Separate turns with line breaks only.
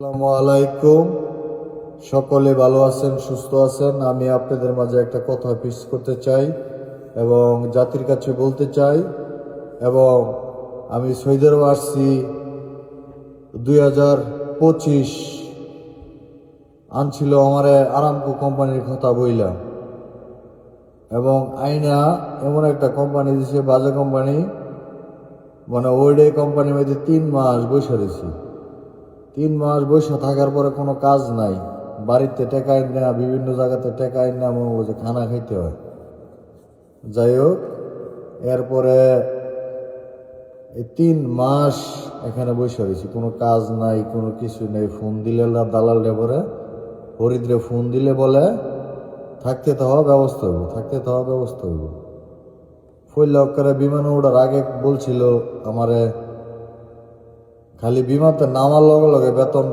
আসসালামু আলাইকুম। সকলে ভালো আছেন, সুস্থ আছেন। আমি আপনাদের মাঝে একটা কথা পেশ করতে চাই এবং জাতির কাছে বলতে চাই। এবং আমি সৌদি আরব আসছি 2025 আনছিল আমারে আরামকো কোম্পানির কথা বইলা, এবং আইনা এমন একটা কোম্পানি দিছে, বাজে কোম্পানি। মানে ওইডে কোম্পানির মধ্যে 3 মাস বসে রয়েছি। 3 মাস বসে থাকার পরে কোনো কাজ নাই, বাড়িতে টেকা আইন না, বিভিন্ন জায়গাতে টেকা আইন না, মনে করছে খানা খাইতে হয়। যাই হোক, এরপরে এই 3 মাস এখানে বসে রয়েছি, কোনো কাজ নাই, কোনো কিছু নেই। ফোন দিলে দালাল পরে হরিদ্রে ফোন দিলে বলে থাকতে তো হওয়া ব্যবস্থা হইব, থাকতে তো হওয়া ব্যবস্থা হইব। ফইলা করে বিমানে ওঠার আগে বলছিল আমারে খালি বিমানতে নামার লগে লগে বেতন